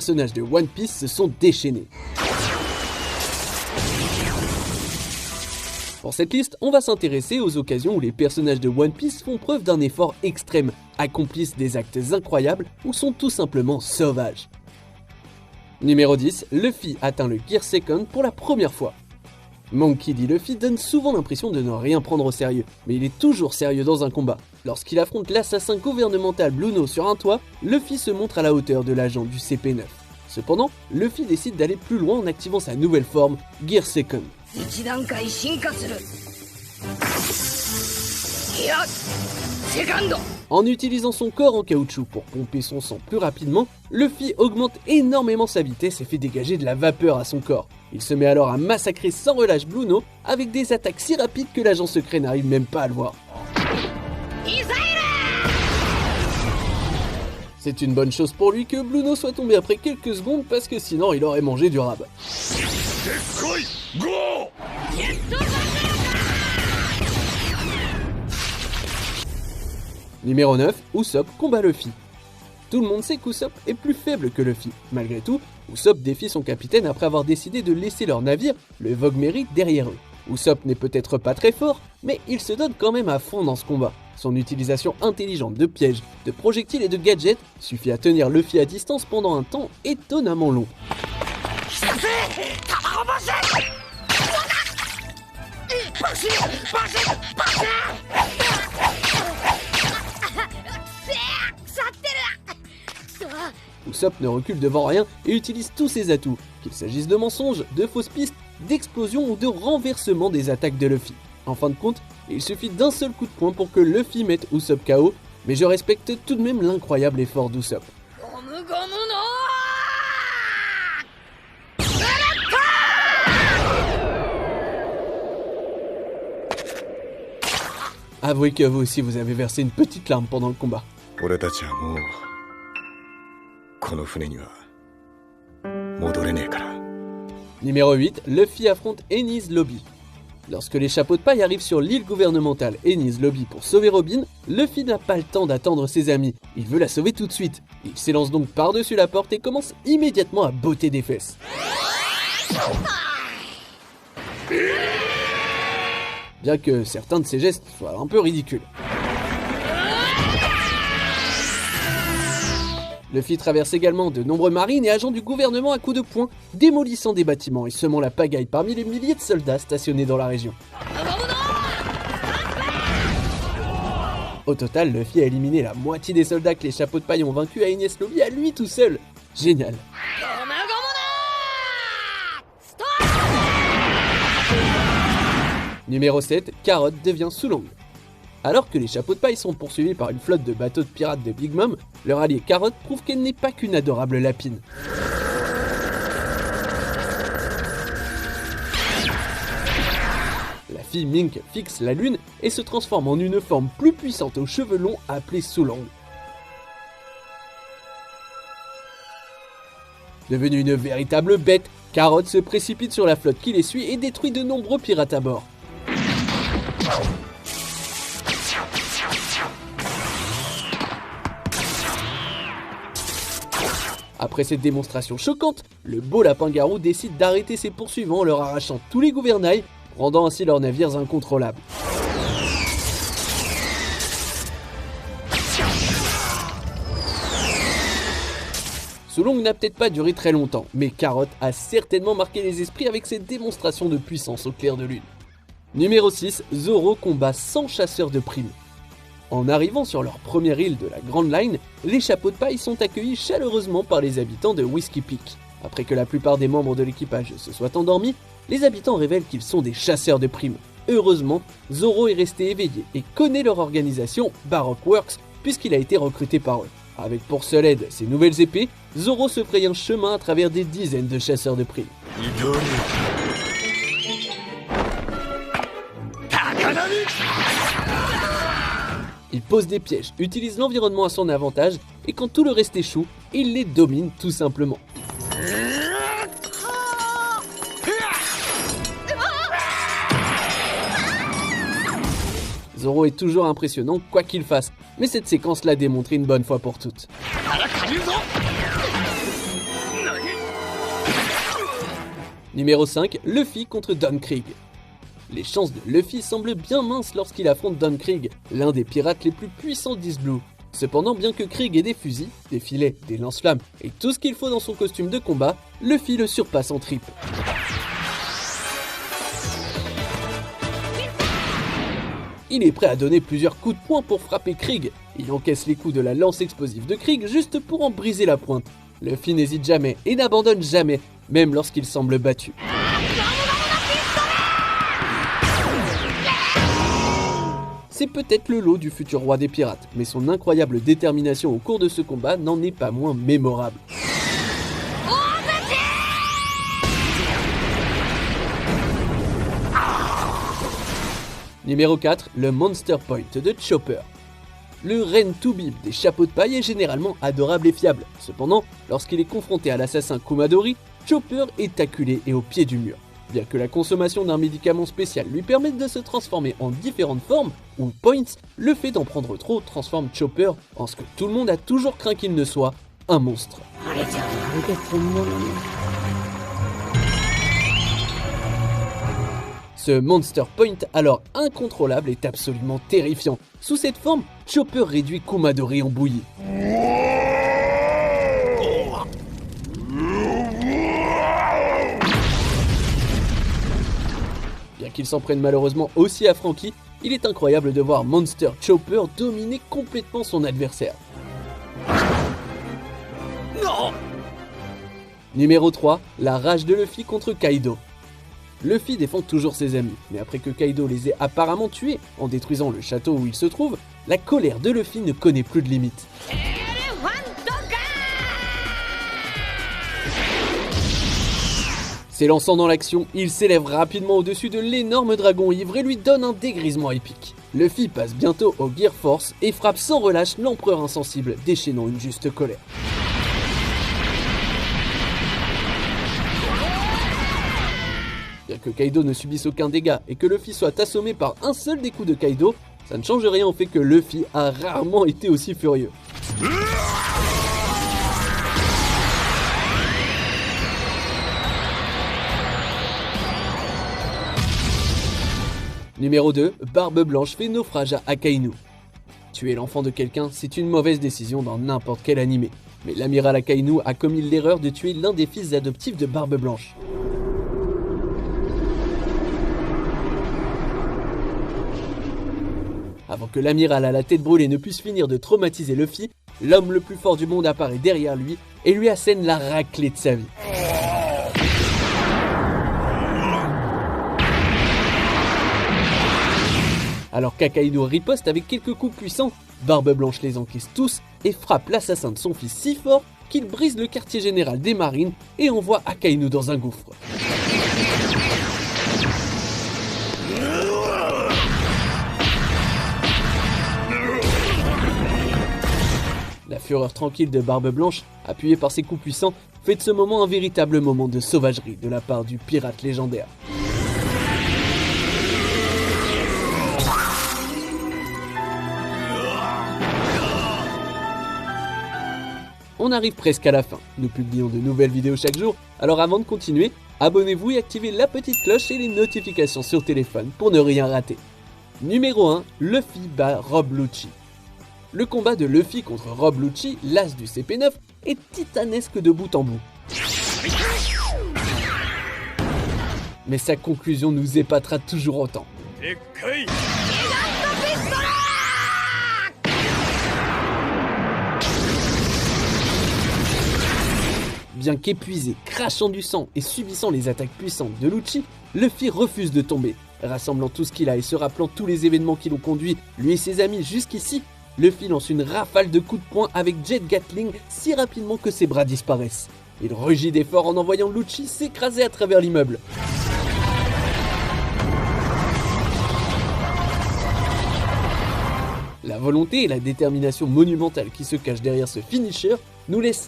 personnages de One Piece se sont déchaînés. Pour cette liste, on va s'intéresser aux occasions où les personnages de One Piece font preuve d'un effort extrême, accomplissent des actes incroyables ou sont tout simplement sauvages. Numéro 10, Luffy atteint le Gear Second pour la première fois. Monkey D. Luffy donne souvent l'impression de ne rien prendre au sérieux, mais il est toujours sérieux dans un combat. Lorsqu'il affronte l'assassin gouvernemental Bluno sur un toit, Luffy se montre à la hauteur de l'agent du CP9. Cependant, Luffy décide d'aller plus loin en activant sa nouvelle forme, Gear Second. En utilisant son corps en caoutchouc pour pomper son sang plus rapidement, Luffy augmente énormément sa vitesse et fait dégager de la vapeur à son corps. Il se met alors à massacrer sans relâche Bluno avec des attaques si rapides que l'agent secret n'arrive même pas à le voir. C'est une bonne chose pour lui que Bluno soit tombé après quelques secondes parce que sinon il aurait mangé du rab. Numéro 9, Usopp combat Luffy. Tout le monde sait qu'Usopp est plus faible que Luffy. Malgré tout, Usopp défie son capitaine après avoir décidé de laisser leur navire, le Vogue Mary, derrière eux. Usopp n'est peut-être pas très fort, mais il se donne quand même à fond dans ce combat. Son utilisation intelligente de pièges, de projectiles et de gadgets suffit à tenir Luffy à distance pendant un temps étonnamment long. Usopp ne recule devant rien et utilise tous ses atouts, qu'il s'agisse de mensonges, de fausses pistes, d'explosions ou de renversement des attaques de Luffy. En fin de compte, il suffit d'un seul coup de poing pour que Luffy mette Usopp KO, mais je respecte tout de même l'incroyable effort d'Usopp. Avouez que vous aussi vous avez versé une petite larme pendant le combat. Numéro 8, Luffy affronte Enies Lobby. Lorsque les chapeaux de paille arrivent sur l'île gouvernementale Enies Lobby pour sauver Robin, Luffy n'a pas le temps d'attendre ses amis, il veut la sauver tout de suite. Il s'élance donc par-dessus la porte et commence immédiatement à botter des fesses. Bien que certains de ses gestes soient un peu ridicules. Luffy traverse également de nombreux marines et agents du gouvernement à coups de poing, démolissant des bâtiments et semant la pagaille parmi les milliers de soldats stationnés dans la région. Au total, Luffy a éliminé la moitié des soldats que les chapeaux de paille ont vaincus à Enies Lobby à lui tout seul. Génial. Numéro 7, Carrot devient Sulong. Alors que les chapeaux de paille sont poursuivis par une flotte de bateaux de pirates de Big Mom, leur allié Carrot prouve qu'elle n'est pas qu'une adorable lapine. La fille Mink fixe la lune et se transforme en une forme plus puissante aux cheveux longs appelée Sulong. Devenue une véritable bête, Carrot se précipite sur la flotte qui les suit et détruit de nombreux pirates à bord. Après cette démonstration choquante, le beau lapin-garou décide d'arrêter ses poursuivants en leur arrachant tous les gouvernails, rendant ainsi leurs navires incontrôlables. Sulong n'a peut-être pas duré très longtemps, mais Carrot a certainement marqué les esprits avec ses démonstrations de puissance au clair de lune. Numéro 6, Zoro combat 100 chasseurs de primes. En arrivant sur leur première île de la Grand Line, les chapeaux de paille sont accueillis chaleureusement par les habitants de Whiskey Peak. Après que la plupart des membres de l'équipage se soient endormis, les habitants révèlent qu'ils sont des chasseurs de primes. Heureusement, Zoro est resté éveillé et connaît leur organisation, Baroque Works, puisqu'il a été recruté par eux. Avec pour seule aide ses nouvelles épées, Zoro se fraye un chemin à travers des dizaines de chasseurs de primes. Il pose des pièges, utilise l'environnement à son avantage et quand tout le reste échoue, il les domine tout simplement. Zoro est toujours impressionnant quoi qu'il fasse, mais cette séquence l'a démontré une bonne fois pour toutes. Numéro 5, Luffy contre Don Krieg. Les chances de Luffy semblent bien minces lorsqu'il affronte Don Krieg, l'un des pirates les plus puissants d'East Blue. Cependant, bien que Krieg ait des fusils, des filets, des lance-flammes et tout ce qu'il faut dans son costume de combat, Luffy le surpasse en tripes. Il est prêt à donner plusieurs coups de poing pour frapper Krieg. Il encaisse les coups de la lance explosive de Krieg juste pour en briser la pointe. Luffy n'hésite jamais et n'abandonne jamais, même lorsqu'il semble battu. C'est peut-être le lot du futur roi des pirates, mais son incroyable détermination au cours de ce combat n'en est pas moins mémorable. Numéro 4, le Monster Point de Chopper. Le Ren Toubib des chapeaux de paille est généralement adorable et fiable. Cependant, lorsqu'il est confronté à l'assassin Kumadori, Chopper est acculé et au pied du mur. Bien que la consommation d'un médicament spécial lui permette de se transformer en différentes formes, ou points, le fait d'en prendre trop transforme Chopper en ce que tout le monde a toujours craint qu'il ne soit, un monstre. Ce Monster Point, alors incontrôlable, est absolument terrifiant. Sous cette forme, Chopper réduit Kumadori en bouillie. Bien qu'il s'en prenne malheureusement aussi à Franky, il est incroyable de voir Monster Chopper dominer complètement son adversaire. Non. Numéro 3, la rage de Luffy contre Kaido. Luffy défend toujours ses amis, mais après que Kaido les ait apparemment tués en détruisant le château où il se trouve, la colère de Luffy ne connaît plus de limite. S'élançant dans l'action, il s'élève rapidement au-dessus de l'énorme dragon ivre et lui donne un dégrisement épique. Luffy passe bientôt au Gear Force et frappe sans relâche l'empereur insensible, déchaînant une juste colère. Bien que Kaido ne subisse aucun dégât et que Luffy soit assommé par un seul des coups de Kaido, ça ne change rien au fait que Luffy a rarement été aussi furieux. Numéro 2, Barbe Blanche fait naufrage à Akainu. Tuer l'enfant de quelqu'un, c'est une mauvaise décision dans n'importe quel animé. Mais l'amiral Akainu a commis l'erreur de tuer l'un des fils adoptifs de Barbe Blanche. Avant que l'amiral à la tête brûlée ne puisse finir de traumatiser Luffy, l'homme le plus fort du monde apparaît derrière lui et lui assène la raclée de sa vie. Alors qu'Akainu riposte avec quelques coups puissants, Barbe Blanche les encaisse tous et frappe l'assassin de son fils si fort qu'il brise le quartier général des marines et envoie Akainu dans un gouffre. La fureur tranquille de Barbe Blanche, appuyée par ses coups puissants, fait de ce moment un véritable moment de sauvagerie de la part du pirate légendaire. On arrive presque à la fin, nous publions de nouvelles vidéos chaque jour, alors avant de continuer, abonnez-vous et activez la petite cloche et les notifications sur téléphone pour ne rien rater. Numéro 1, Luffy bat Rob Lucci. Le combat de Luffy contre Rob Lucci, l'as du CP9, est titanesque de bout en bout. Mais sa conclusion nous épatera toujours autant. Bien qu'épuisé, crachant du sang et subissant les attaques puissantes de Lucci, Luffy refuse de tomber. Rassemblant tout ce qu'il a et se rappelant tous les événements qui l'ont conduit, lui et ses amis jusqu'ici, Luffy lance une rafale de coups de poing avec Jet Gatling si rapidement que ses bras disparaissent. Il rugit d'effort en envoyant Lucci s'écraser à travers l'immeuble. La volonté et la détermination monumentale qui se cachent derrière ce finisher nous laissent